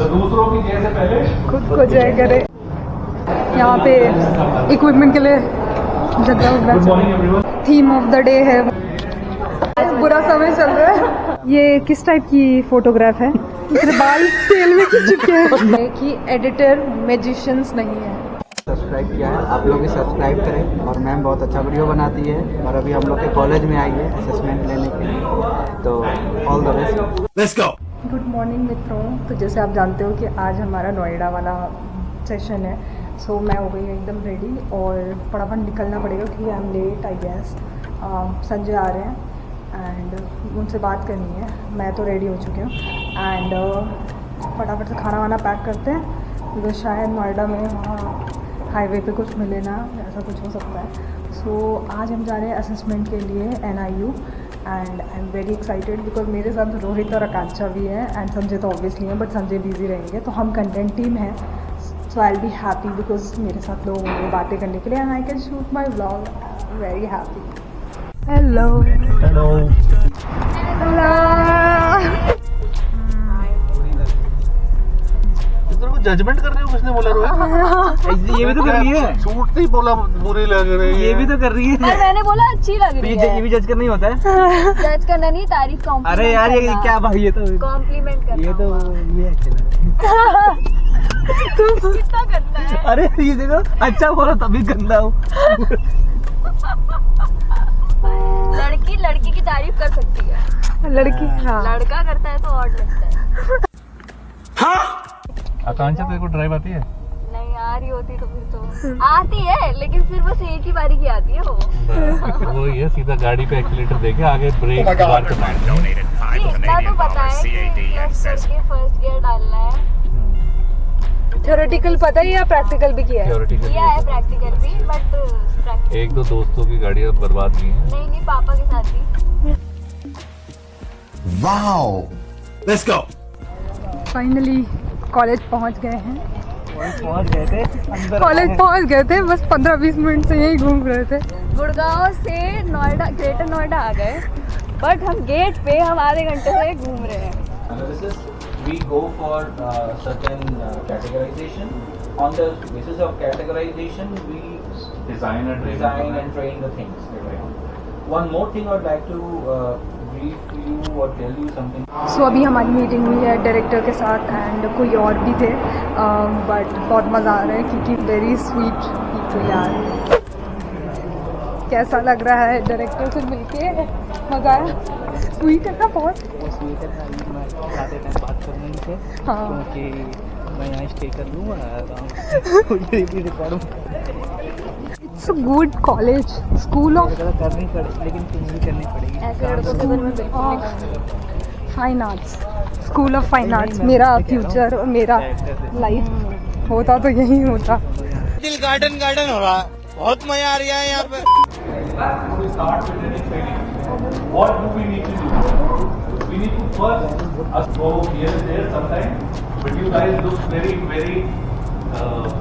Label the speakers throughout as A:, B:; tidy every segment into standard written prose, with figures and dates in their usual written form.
A: तो दूसरों की जय से पहले
B: खुद को जय करे। यहाँ पे इक्विपमेंट के लिए जगह होगा।
A: Good morning everyone.
B: Theme of the day है बुरा समय चल रहा है। ये किस टाइप की फोटोग्राफ है? तेरे बाल तेल में खिंच चुके हैं कि एडिटर मैजिशियंस नहीं है।
C: सब्सक्राइब किया है, आप लोग भी सब्सक्राइब करें। और मैम बहुत अच्छा वीडियो बनाती है और अभी हम लोग के कॉलेज में आई है असेसमेंट लेने के लिए, तो all the best. Let's go.
B: Good morning मित्रों। तो जैसे आप जानते हो कि आज हमारा नोएडा वाला सेशन है, सो मैं हो गई एकदम रेडी और फटाफट निकलना पड़ेगा क्योंकि I am late I guess. Sanjay आ रहे हैं एंड उनसे बात करनी है। मैं तो रेडी हो चुकी हूँ एंड फटाफट से खाना वाना पैक करते हैं बिकॉज शायद नोएडा में वहाँ हाईवे पे कुछ मिले ना, ऐसा कुछ हो सकता है। सो आज हम जा रहे हैं असेसमेंट के लिए NIU and I am very excited because मेरे साथ रोहित और आकांक्षा भी है एंड संजय तो ऑब्वियसली है, बट संजय बिजी रहेंगे तो हम कंटेंट टीम है। So I will be happy because मेरे साथ लोग होंगे बातें करने के लिए and I can shoot my vlog. Very happy. Hello
A: hello judgement कर रहे हो, किसने बोला रोहित?
C: ये भी तो कर रही है,
A: सूट नहीं बोला बुरी लग रही है,
C: ये भी तो कर रही है।
D: अरे मैंने बोला अच्छी लग रही है।
C: ये भी जज करना ही होता है।
D: जज करना नहीं, तारीफ कॉम्प्लीमेंट।
C: अरे यार ये क्या भाई, ये तो
D: कॉम्प्लीमेंट करना।
C: ये तो ये अच्छा
D: कितना गंदा है।
C: अरे ये देखो, अच्छा बोला तभी गंदा हो।
D: लड़की की तारीफ कर सकती है,
B: लड़की। हाँ
D: लड़का करता है तो और लगता है।
A: आकांक्षा तेरे को ड्राइव आती है?
D: नहीं आ रही होती तो फिर तो आती है, लेकिन फिर बस एक ही बारी की आती है
A: वो ये सीधा गाड़ी पे एक्सीलेटर देके आगे ब्रेक मार के मारना है।
D: इतना तो पता है कि प्लस करके फर्स्ट गियर डालना है।
B: थ्योरेटिकल पता है या प्रैक्टिकल भी किया है?
A: Theoretical
D: किया है प्रैक्टिकल भी, बट प्रैक्टिकल
A: एक दो दोस्तों की गाड़ियां बर्बाद की हैं।
D: नहीं पापा के साथ ही।
E: Wow, let's go.
B: Finally college पहुंच गए हैं।
C: पहुंच गए थे अंदर।
B: कॉलेज पहुंच गए थे, बस 15-20 मिनट से यही घूम रहे थे।
D: गुड़गांव से नोएडा, ग्रेटर नोएडा आ गए, बट हम गेट पे हम आधे घंटे से घूम रहे हैं।
F: Analysis, we go for certain categorization. On the basis of categorization, we
A: Design and
F: train the things. One more thing I would like to brief you or tell you something.
B: सो अभी हमारी मीटिंग हुई है director के साथ and कोई और भी थे, बट बहुत मज़ा आ रहा है क्योंकि वेरी स्वीट पीपल यार। कैसा लग रहा है डायरेक्टर से मिलके? मज़ा आया? स्वीट है ना बहुत।
C: स्वीट है, मैं ज़्यादा टाइम बात करने से
B: हाँ
C: क्योंकि मैं यहाँ स्टे कर लूँगा record.
B: It's a good college, school of
C: करनी पड़ेगी, लेकिन तुम भी करनी पड़ेगी।
D: ऐसे लड़कों से मैं बिल्कुल नहीं कहूँगी।
B: Fine arts, school of fine arts. मेरा फ्यूचर और मेरा लाइफ होता तो यही होता।
E: दिल गार्डन गार्डन हो रहा है, बहुत मजा आ रहा है यहाँ पे।
A: We start with any training. What do we need to do? We need to first us go here and there sometimes, but you guys look very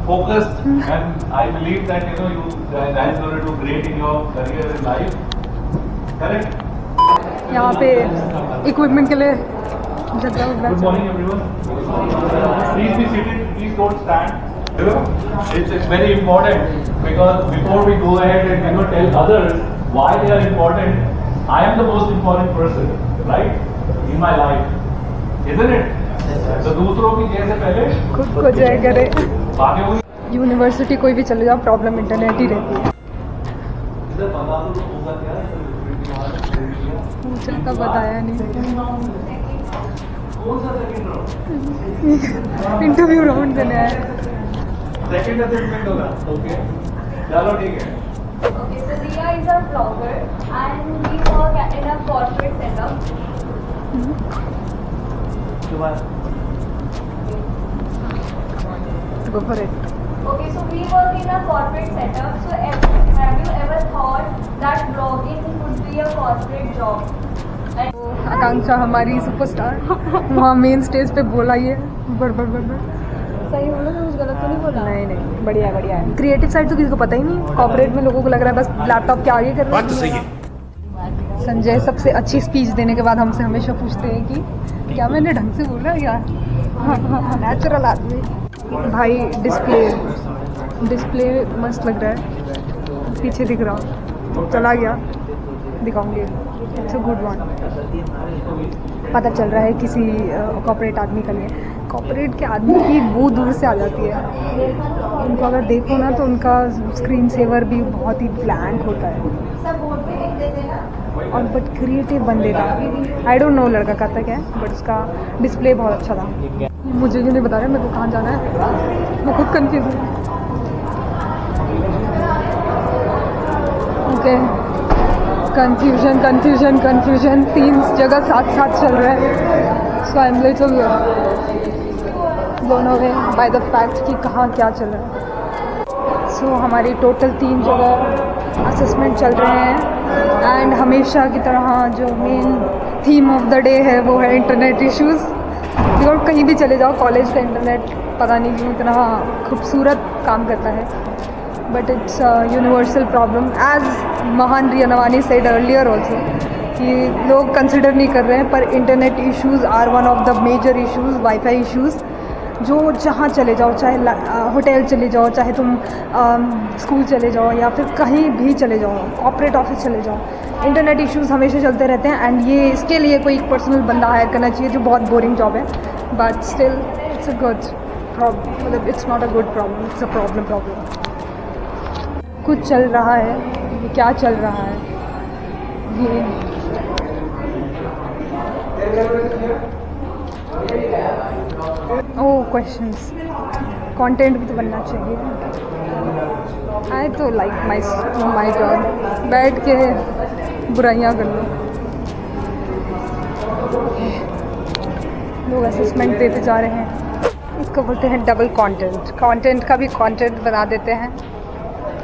A: focused, and I believe that you guys are going to do great in your career in life. Correct?
B: यहाँ पे equipment के लिए जगह होगा।
A: Good morning everyone. Please be seated. Please don't stand. It's very important because before we go ahead and tell others why they are important, I am the most important person, right, in my life, isn't it? तो दूसरों की जय से पहले
B: खुद को जय करे।
A: बाकी होगी।
B: यूनिवर्सिटी कोई भी चले जाओ, प्रॉब्लम इंटरनेट ही रहती है।
A: इधर बता दो तो होगा क्या?
B: पूछा था, बताया नहीं।
A: कौन सा सेकंड राउंड?
B: इंटरव्यू राउंड देने आए।
A: सेकंड असेसमेंट होगा। ओके, चलो ठीक है।
D: Okay, so Riya is a vlogger and we work in a corporate setup.
B: Go for it.
D: Okay, so we work in a corporate setup. So have you ever thought that vlogging could be a corporate job?
B: आकांक्षा हमारी superstar वहाँ main stage पे बोला ये बड़बड़ बड़बड़।
D: सही बोला तो कुछ गलत तो नहीं बोला?
B: नहीं, बढ़िया बढ़िया है। क्रिएटिव साइड तो किसी को पता ही नहीं, कॉर्पोरेट में लोगों को लग रहा है बस लैपटॉप के आगे कर रहे हैं।
E: सही है।
B: संजय सबसे अच्छी स्पीच देने के बाद हमसे हमेशा पूछते हैं कि क्या मैंने ढंग से बोला यार। नेचुरल आदमी। भाई डिस्प्ले मस्त लग रहा है, पीछे दिख रहा, चला गया, दिखाऊंगी। It's a good one. पता चल रहा है किसी कॉर्पोरेट आदमी का लिए, कॉर्पोरेट के आदमी की बू दूर से आ जाती है। उनको अगर देखो ना तो उनका स्क्रीन सेवर भी बहुत ही ब्लैंक होता है, और बट क्रिएटिव बंदे का, आई डोंट नो लड़का का तक है, बट उसका डिस्प्ले बहुत अच्छा था। मुझे क्यों नहीं बता रहे मेरे को कहाँ जाना है, मैं खुद कंफ्यूज हूँ। ओके, कंफ्यूजन 3 जगह साथ चल रहा है। So I am little blown away by the fact कि कहाँ क्या चल रहा है। सो हमारी टोटल 3 जगह असेसमेंट चल रहे हैं, एंड हमेशा की तरह जो main theme of the day है वो है इंटरनेट इश्यूज़। बिकॉज कहीं भी चले जाओ कॉलेज का इंटरनेट पता नहीं क्यों इतना खूबसूरत काम करता है, but it's universal problem. As महान Riya Navani said earlier also कि लोग कंसिडर नहीं कर रहे हैं, पर internet issues are one of the major issues. Wifi issues जो जहाँ चले जाओ, चाहे होटल चले जाओ, चाहे तुम स्कूल चले जाओ, या फिर कहीं भी चले जाओ, कॉर्पोरेट ऑफिस चले जाओ, इंटरनेट इश्यूज़ हमेशा चलते रहते हैं। एंड ये इसके लिए कोई एक पर्सनल बंदा हायर करना चाहिए, जो बहुत बोरिंग जॉब है, but still it's a good problem. मतलब it's not a good problem, it's a problem. कुछ चल रहा है, ये क्या चल रहा है ये ओह क्वेश्चंस, कंटेंट भी तो बनना चाहिए। आई तो लाइक माई जॉब, बैठ के बुराइयां कर लो। लोग असेसमेंट देते जा रहे हैं, इसको बोलते हैं डबल कंटेंट का भी कंटेंट बना देते हैं।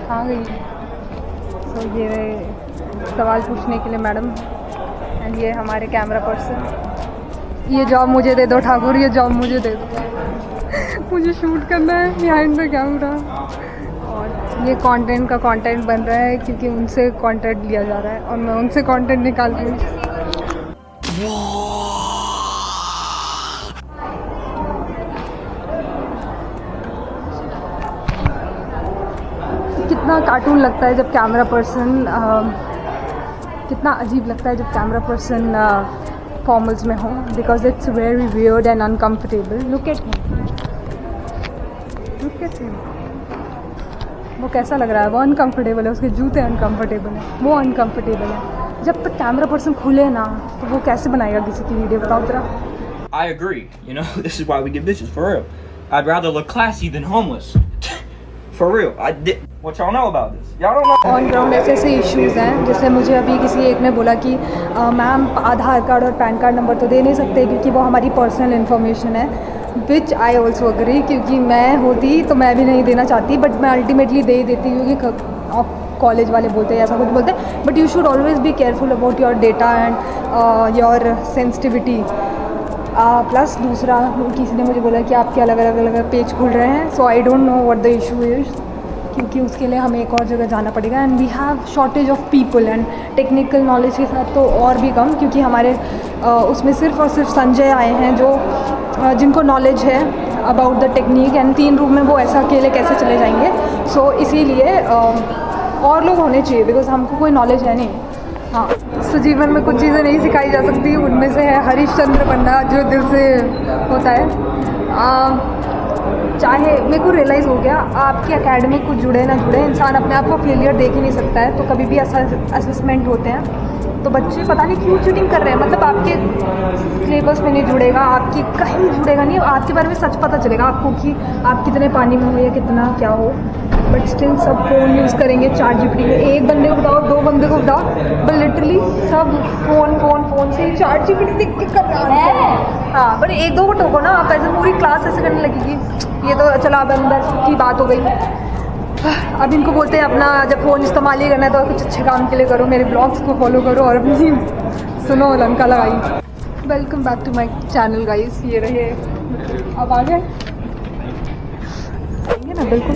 B: आ गई तो ये सवाल पूछने के लिए मैडम, एंड ये हमारे कैमरा पर्सन। ये जॉब मुझे दे दो ठाकुर, ये जॉब मुझे दे दो, मुझे शूट करना है बिहाइंड द कैमरा। और ये कंटेंट का कंटेंट बन रहा है क्योंकि उनसे कंटेंट लिया जा रहा है, और मैं उनसे कंटेंट निकाल रही हूँ। कितना कार्टून लगता है जब कैमरा पर्सन, कितना अजीब लगता है जब कैमरा पर्सन फॉर्मल्स में हो, because it's very weird and uncomfortable. Look at him, वो कैसा लग रहा है, वो अनकम्फर्टेबल है, उसके जूते अनकम्फर्टेबल हैं, वो अनकम्फर्टेबल है। जब तक कैमरा पर्सन खुले ना तो वो कैसे बनाएगा किसी की वीडियो, बताओ जरा।
G: I agree, you know, this is why we get bitches, for real. I'd rather look classy than homeless. For real. What y'all know about this? Y'all don't know.
B: On ground ऐसे issues हैं, जैसे मुझे अभी किसी एक ने बोला कि मैम आधार कार्ड और पैन कार्ड नंबर तो दे नहीं सकते क्योंकि वो हमारी पर्सनल इन्फॉर्मेशन है, विच आई ऑल्सो अग्री, क्योंकि मैं होती तो मैं भी नहीं देना चाहती, बट मैं अल्टीमेटली दे ही देती हूँ क्योंकि कॉलेज वाले बोलते हैं, ऐसा कुछ बोलते हैं। But you should always be careful about your data and your sensitivity. Plus दूसरा, किसी ने मुझे बोला कि आपके अलग अलग पेज खुल रहे हैं, so I don't know what the issue is, क्योंकि उसके लिए हमें एक और जगह जाना पड़ेगा, and we have shortage of people, and technical knowledge के साथ तो और भी कम, क्योंकि हमारे उसमें सिर्फ और सिर्फ संजय आए हैं जो जिनको नॉलेज है about the technique, and 3 room में वो ऐसा अकेले कैसे चले जाएंगे। सो इसीलिए और लोग होने चाहिए, बिकॉज हमको कोई नॉलेज है नहीं। हाँ, तो जीवन में कुछ चीज़ें नहीं सिखाई जा सकती, उनमें से है हरिश्चंद्र बनना, जो दिल से होता है। चाहे मेरे को रियलाइज़ हो गया, आपकी एकेडमिक कुछ जुड़े ना जुड़े, इंसान अपने आप को फेलियर देख ही नहीं सकता है। तो कभी भी असेसमेंट होते हैं तो बच्चे पता नहीं क्यों चीटिंग कर रहे हैं, मतलब आपके सिलेबस में नहीं जुड़ेगा, आपकी कहीं जुड़ेगा नहीं, आपके बारे में सच पता चलेगा आपको कि आप कितने पानी में हो या कितना क्या हो, बट स्टिल सब फ़ोन यूज़ करेंगे। चैट जीपीटी में एक बंदे को बताओ, 2 बंदे को बताओ, बट लिटरली सब फ़ोन से चैट जीपीटी देख के कर रहे हैं। हाँ, बट 1-2 को टोको ना, आप ऐसे पूरी क्लास ऐसे करने लगेगी, ये तो चलो अब अंदर की बात हो गई। अब इनको बोलते हैं अपना जब फ़ोन इस्तेमाल ही करना है तो कुछ अच्छे काम के लिए करो, मेरे ब्लॉग्स को फॉलो करो और अपनी सुनो लंका लगाई। Welcome back to my channel guys, ये रहे, अब आ गए ना बिल्कुल।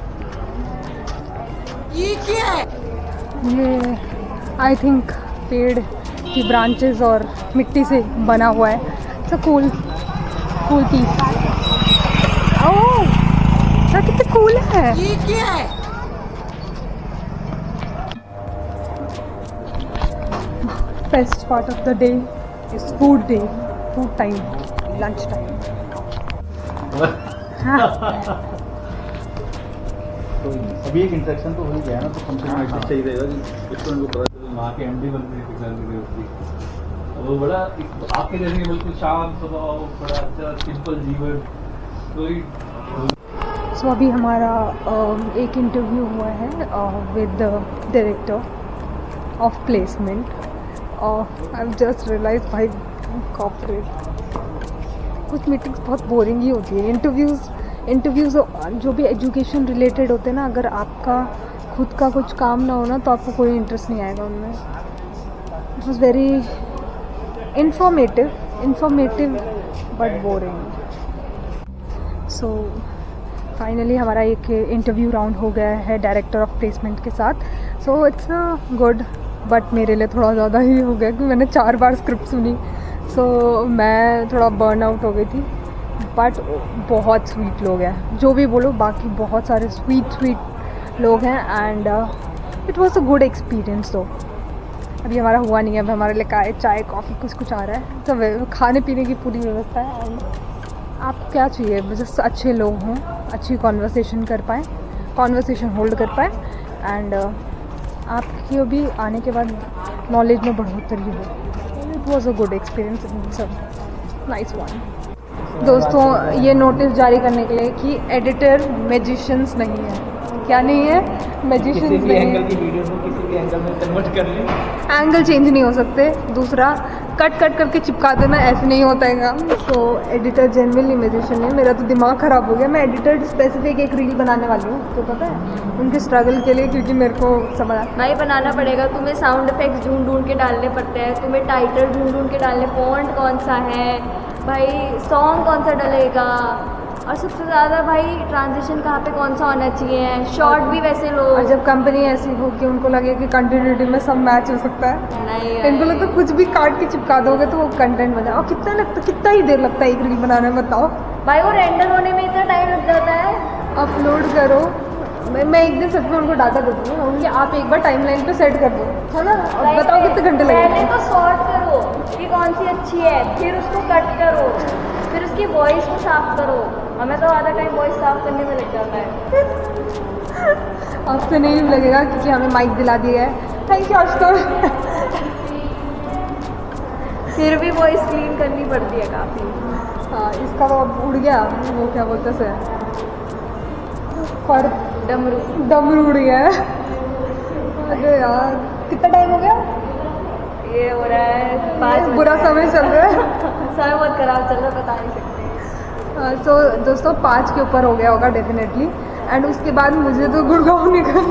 B: ये आई थिंक पेड़ की ब्रांचेस और मिट्टी से बना हुआ है. It's a cool piece. Oh sir कितने कूल है. ये क्या है? Best part of the day is food time, lunch time.
A: तो अभी एक इंटरेक्शन तो हो ही गया ना, तो कम से कम ऐसा चाहिए रहेगा कि स्टूडेंट को पता चले वहाँ के एमडी बन रहे थे. वो बड़ा आपके जैसे बिल्कुल शांत स्वभाव, बड़ा अच्छा सिंपल जीवन. तो
B: सो अभी हमारा एक इंटरव्यू हुआ है with the director of placement. I just realise भाई कॉर्पोरेट कुछ मीटिंग्स बहुत बोरिंग ही होती है. इंटरव्यूज़ जो भी एजुकेशन रिलेटेड होते हैं ना, अगर आपका खुद का कुछ काम ना हो ना तो आपको कोई इंटरेस्ट नहीं आएगा उनमें. It was very informative but boring. So finally हमारा एक इंटरव्यू राउंड हो गया है डायरेक्टर ऑफ प्लेसमेंट के साथ. सो इट्स गुड, बट मेरे लिए थोड़ा ज़्यादा ही हो गया क्योंकि मैंने 4 बार स्क्रिप्ट सुनी. सो मैं थोड़ा बर्न आउट हो गई थी. बट बहुत स्वीट लोग हैं, जो भी बोलो, बाकी बहुत सारे स्वीट लोग हैं. And it was a good experience. तो अभी हमारा हुआ नहीं है. अभी हमारे लिए चाय कॉफ़ी कुछ आ रहा है. तो खाने पीने की पूरी व्यवस्था है. एंड आप क्या चाहिए, बस अच्छे लोग हों, अच्छी कॉन्वर्सेशन कर पाएँ, कॉन्वर्सेशन होल्ड कर पाएँ. एंड आपकी भी आने के बाद नॉलेज में बढ़ोतरी हो. It was a good experience. It's a nice one. दोस्तों ये नोटिस जारी करने के लिए कि एडिटर मैजिशियंस नहीं है. क्या नहीं है? मैजिशियंस नहीं है.
F: एंगल की वीडियो को किसी भी एंगल में कन्वर्ट कर लें.
B: एंगल चेंज नहीं हो सकते. दूसरा कट करके चिपका देना, ऐसे नहीं होता है काम. तो एडिटर जेन्युइनली मैजिशियन है. मेरा तो दिमाग ख़राब हो गया. मैं एडिटर स्पेसिफिक एक रील बनाने वाली हूँ, तो पता है उनके स्ट्रगल के लिए, क्योंकि मेरे को समझ
D: भाई बनाना पड़ेगा. तुम्हें साउंड इफेक्ट्स ढूंढ के डालने पड़ते हैं, तुम्हें टाइटल ढूंढ के डालने, फॉन्ट कौन सा है भाई, सॉन्ग कौन सा डलेगा, और सबसे ज़्यादा भाई ट्रांजिशन कहाँ पे कौन सा होना चाहिए, शॉर्ट भी वैसे लो.
B: और जब कंपनी ऐसी हो कि उनको लगे कि कंटिन्यूटी में सब मैच हो सकता है,
D: नहीं
B: इनको लगता है कुछ भी काट के चिपका दोगे तो वो कंटेंट बना. और कितना ही देर लगता है एक रील बनाने में, बताओ
D: भाई. वो रेंडर होने में इतना टाइम लग जाता है.
B: अपलोड करो. मैं एक दिन सच में उनको डाटा दे दूँगी, उनकी आप एक बार टाइमलाइन पे सेट कर दो, है ना, और बताओ कितने घंटे लगेंगे.
D: पहले तो सॉर्ट करो कि कौन सी अच्छी है, फिर उसको कट करो, फिर उसकी वॉइस को साफ करो. हमें तो आधा टाइम वॉइस साफ करने में लग जाता है.
B: आपसे नहीं लगेगा क्योंकि हमें माइक दिला दिया है. Thank you Ashutosh.
D: फिर भी वॉइस क्लीन करनी पड़ती है काफ़ी.
B: हाँ, इसका तो अब उड़ गया, वो क्या बोलते से पर डमरू उड़ गया है. अरे यार कितना टाइम हो गया.
D: ये हो रहा है 5
B: बुरा समय चल रहा है.
D: समय बहुत खराब चल रहा है, बता नहीं सकते.
B: सो दोस्तों 5 के ऊपर हो गया होगा डेफिनेटली. एंड उसके बाद मुझे तो गुड़गांव निकल,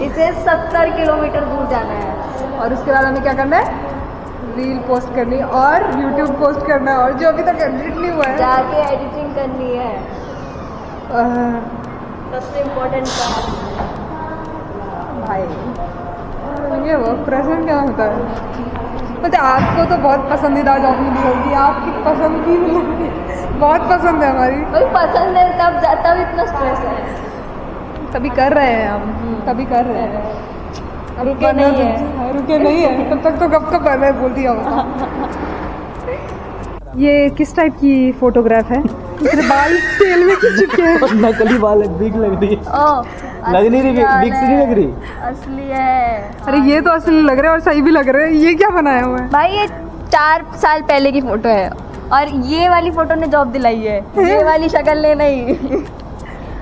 D: इसे 70 किलोमीटर दूर जाना है.
B: और उसके बाद हमें क्या करना है, रील पोस्ट करनी और यूट्यूब पोस्ट करना है, और जो अभी तक एडिट नहीं हुआ है
D: जाके एडिटिंग करनी है. सबसे इम्पोर्टेंट काम
B: भाई. ये वर्क प्रेजेंट क्या होता है. मतलब आपको तो बहुत पसंदीदा जॉब मिली होगी, आपकी पसंद की बहुत पसंद है हमारी.
D: भाई पसंद है तब इतना स्ट्रेस है.
B: तभी कर रहे हैं हम, तभी कर रहे हैं. अब
D: रुके नहीं है.
B: रुके नहीं है तब तक तो कब कब कर रहे बोल दिया होगा. ये किस टाइप की फोटोग्राफ है. तेरे बाल तेल में खिंच चुके हैं.
C: नकली बाल बिग लग रही है. लग नहीं रही, बिग सी नहीं लग रही.
D: असली है.
B: अरे ये तो असली लग रहा है और सही भी लग रहा है. ये क्या बनाया हुआ है
D: भाई. ये 4 साल पहले की फोटो है, और ये वाली फोटो ने जॉब दिलाई है, ये वाली शक्ल ने नहीं.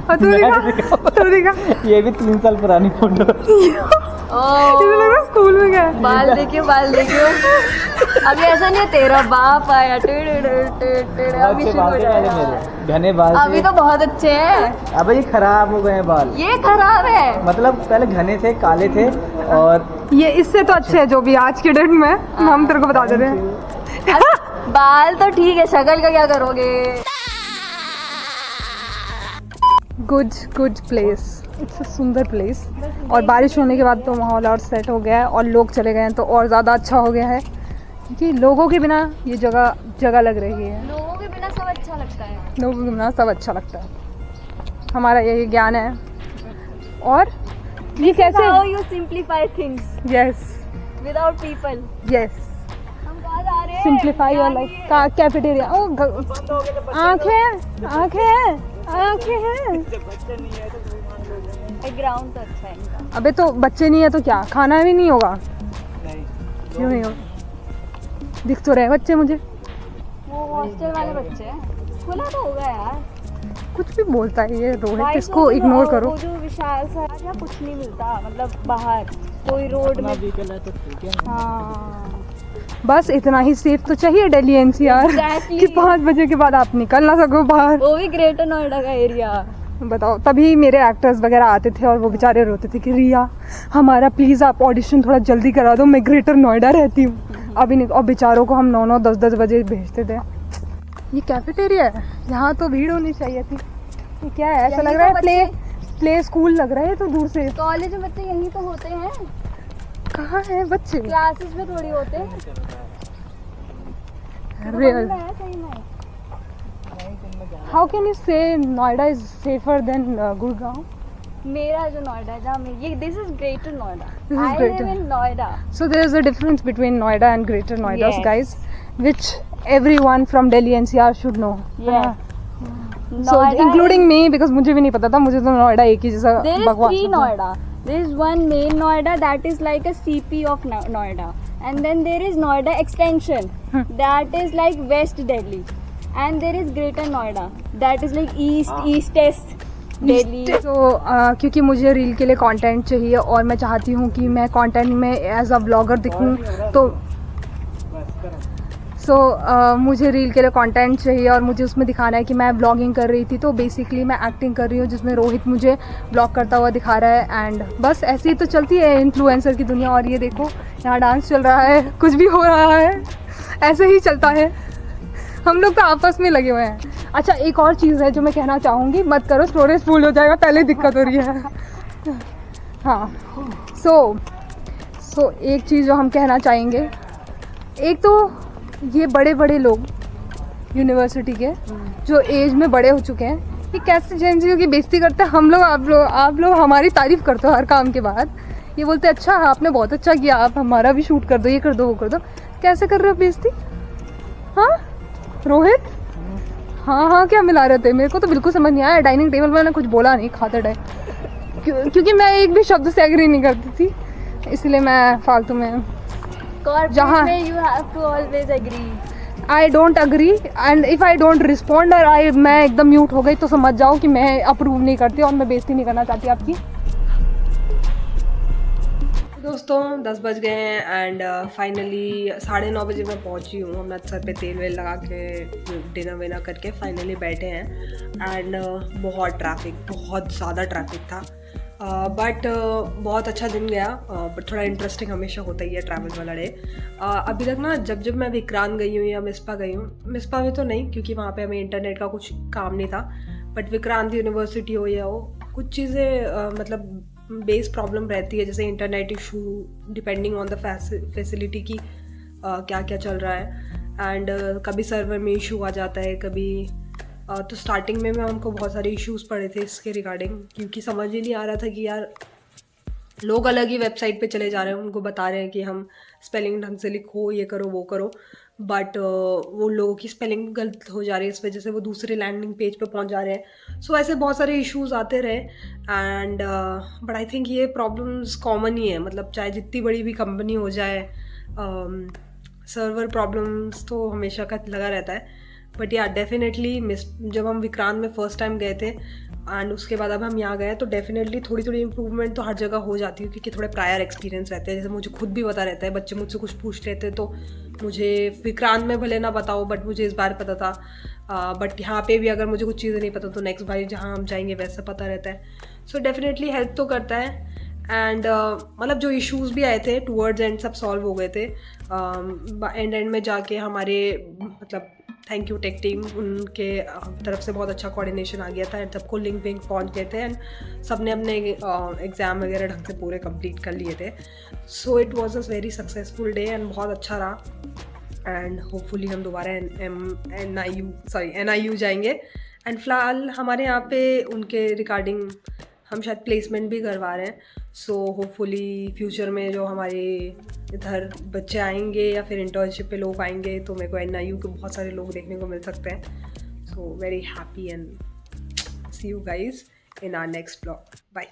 B: और तू देखा
C: ये भी 3 साल पुरानी फोटो.
B: स्कूल में गया.
D: बाल देखियो. अभी ऐसा नहीं है तेरा बाप आया अभी शुरू हो जाएगा.
C: घने बाल
D: अभी तो बहुत अच्छे हैं.
C: अब ये खराब हो गए हैं बाल.
D: ये खराब है.
C: मतलब पहले घने थे, काले थे, और
B: ये इससे तो अच्छे है जो भी आज के डेट में हम तेरे को बता दे रहे हैं.
D: बाल तो ठीक है, शक्ल का क्या करोगे.
B: Good place. इट्स अ सुंदर प्लेस। और बारिश होने के बाद तो माहौल और सेट हो गया है और लोग चले गए हैं तो और ज़्यादा अच्छा हो गया है, क्योंकि लोगों के बिना ये जगह लग रही है।
D: लोगों के बिना सब अच्छा लगता है।
B: लोगों के बिना सब अच्छा लगता है, हमारा यही ज्ञान है। और ये कैसे
D: How you simplify things
B: yes
D: without people.
B: Yes
D: हम कहाँ जा रहे हैं?
B: सिंप्लीफाई योर लाइफ का कैफेटेरिया। ओ आंखें हैं।
D: बैकग्राउंड तो अच्छा है इनका।
B: अबे तो बच्चे नहीं है तो क्या खाना भी नहीं होगा? क्यों नहीं होगा? दिख तो रहे बच्चे मुझे।
D: वो हॉस्टल वाले बच्चे हैं। खुला तो होगा यार।
B: कुछ भी बोलता है ये रोहित,
D: भाई
B: इसको
D: तो
B: इग्नोर
D: वो
B: करो।
D: जो विशाल सा यहाँ कुछ नहीं मिलता, मतलब बाहर कोई रोड में। हाँ
B: बस इतना ही सेफ तो चाहिए दिल्ली एनसीआर
D: Exactly.
B: कि 5 बजे के बाद आप निकल ना सको बाहर।
D: वो भी ग्रेटर नोएडा का एरिया।
B: बताओ, तभी मेरे एक्टर्स वगैरह आते थे और वो बेचारे रोते थे कि रिया हमारा प्लीज़ आप ऑडिशन थोड़ा जल्दी करा दो, मैं ग्रेटर नोएडा रहती हूँ अभी नहीं। और बेचारों को हम 9-9 10-10 बजे भेजते थे। ये कैफेटेरिया है, यहाँ तो भीड़ होनी चाहिए थी। ये क्या है? ऐसा
D: यही
B: लग रहा
D: तो
B: है प्ले स्कूल लग रहा है तो दूर से।
D: कॉलेज में तो यही तो होते हैं,
B: कहाँ है बच्चे?
D: क्लासेस में थोड़ी होते हैं।
B: रियल
D: बंद है सही में।
B: हाउ कैन यू से Noida is safer than Gurgaon?
D: मेरा जो नोएडा है जहाँ मैं, ये this is greater Noida.
B: This is
D: I
B: greater.
D: Live in Noida.
B: So there is a difference between Noida and Greater Noida,
D: Yes.
B: guys, which everyone from Delhi NCR should know.
D: Yes.
B: So including me, because मुझे भी नहीं पता था, मुझे तो नोएडा एक ही जैसा
D: There is
B: बकवास
D: 3
B: लगता है।
D: Noida. There is one main Noida that is like a CP of Noida, and then there is Noida extension that is like West Delhi, and there is Greater Noida that is like East Delhi.
B: तो क्योंकि मुझे reel के लिए content चाहिए और मैं चाहती हूँ कि मैं कंटेंट में एज अ ब्लॉगर दिखूँ, तो मुझे रील के लिए कंटेंट चाहिए और मुझे उसमें दिखाना है कि मैं ब्लॉगिंग कर रही थी। तो बेसिकली मैं एक्टिंग कर रही हूँ जिसमें रोहित मुझे ब्लॉग करता हुआ दिखा रहा है। एंड बस ऐसे ही तो चलती है इन्फ्लुएंसर की दुनिया। और ये देखो यहाँ डांस चल रहा है, कुछ भी हो रहा है, ऐसे ही चलता है। हम लोग तो आपस में लगे हुए हैं। अच्छा, एक और चीज़ है जो मैं कहना चाहूँगी, मत करो स्टोरेज फुल हो जाएगा, पहले दिक्कत हो रही है। हाँ, सो एक चीज़ जो हम कहना चाहेंगे, एक तो ये बड़े बड़े लोग यूनिवर्सिटी के जो एज में बड़े हो चुके हैं, ये कैसे जेंसियों की बेइज्जती करते हैं। हम लोग आप लोग हमारी तारीफ़ करते हो हर काम के बाद। ये बोलते हैं अच्छा आपने बहुत अच्छा किया, आप हमारा भी शूट कर दो, ये कर दो, वो कर दो। कैसे कर रहे हो बेइज्जती? हाँ रोहित, हाँ क्या मिला रहे थे? मेरे को तो बिल्कुल समझ नहीं आया। डाइनिंग टेबल पर मैंने कुछ बोला नहीं खाते टाइम, क्योंकि मैं एक भी शब्द से एग्री नहीं करती थी, इसलिए मैं फालतू में
D: Corporate में you have to always agree.
B: I don't agree and if I don't respond और मैं एकदम म्यूट हो गई तो समझ जाओ कि मैं अप्रूव नहीं करती और मैं बेइज्जती नहीं करना चाहती आपकी। दोस्तों 10 बज गए हैं एंड फाइनली 9:30 बजे मैं पहुंची हूँ। हमने सर पे तेल वेल लगा के डिनर विनर करके फाइनली बैठे हैं। एंड बहुत ज़्यादा ट्रैफिक था, बट बहुत अच्छा दिन गया। बट थोड़ा इंटरेस्टिंग हमेशा होता ही है ट्रैवल वाला डे। अभी तक ना जब मैं विक्रांत गई हूँ या मिस्पा गई हूँ, मिस्पा में तो नहीं क्योंकि वहाँ पे हमें इंटरनेट का कुछ काम नहीं था, बट विक्रांत यूनिवर्सिटी हो या हो, कुछ चीज़ें मतलब बेस प्रॉब्लम रहती है, जैसे internet issue depending on the facility की क्या क्या चल रहा है। एंड कभी सर्वर में इशू आ जाता है, कभी तो स्टार्टिंग में हमको बहुत सारे इश्यूज़ पड़े थे इसके रिगार्डिंग, क्योंकि समझ ही नहीं आ रहा था कि यार लोग अलग ही वेबसाइट पे चले जा रहे हैं, उनको बता रहे हैं कि हम स्पेलिंग ढंग से लिखो, ये करो वो करो, बट वो लोगों की स्पेलिंग गलत हो जा रही है, इस वजह से वो दूसरे लैंडिंग पेज पे पहुंच जा रहे हैं। सो ऐसे बहुत सारे इश्यूज आते रहे एंड बट आई थिंक ये प्रॉब्लम्स कॉमन ही है, मतलब चाहे जितनी बड़ी भी कंपनी हो जाए, सर्वर प्रॉब्लम्स तो हमेशा का लगा रहता है। बट या डेफिनेटली जब हम विक्रांत में फ़र्स्ट टाइम गए थे एंड उसके बाद अब हम यहाँ गए तो डेफिनेटली थोड़ी इम्प्रूवमेंट तो हर जगह हो जाती है, क्योंकि थोड़े प्रायर एक्सपीरियंस रहते हैं। जैसे मुझे खुद भी पता रहता है, बच्चे मुझसे कुछ पूछ लेते तो मुझे विक्रांत में भले ना बताओ बट मुझे इस बार पता था, बट यहाँ पे भी अगर मुझे कुछ चीज़ें नहीं पता तो नेक्स्ट बार जहाँ हम जाएंगे वैसा पता रहता है। सो डेफिनेटली हेल्प तो करता है। एंड मतलब जो इश्यूज़ भी आए थे टूवर्ड्स एंड सब सॉल्व हो गए थे। एंड में जाके हमारे मतलब थैंक यू टेक टीम, उनके तरफ से बहुत अच्छा कोऑर्डिनेशन आ गया था एंड सबको लिंक विंक पहुंच गए थे एंड सब ने अपने एग्ज़ाम वगैरह ढंग से पूरे कंप्लीट कर लिए थे. So it was a very successful day and बहुत अच्छा रहा एंड होपफुली हम दोबारा NIU जाएंगे. एंड फ़िलहाल हमारे यहाँ पे उनके रिगार्डिंग हम शायद प्लेसमेंट भी करवा रहे हैं. सो होपफुली फ्यूचर में जो हमारे इधर बच्चे आएंगे या फिर इंटर्नशिप पे लोग आएंगे तो मेरे को NIU के बहुत सारे लोग देखने को मिल सकते हैं. So very happy and see you guys in our next blog. Bye.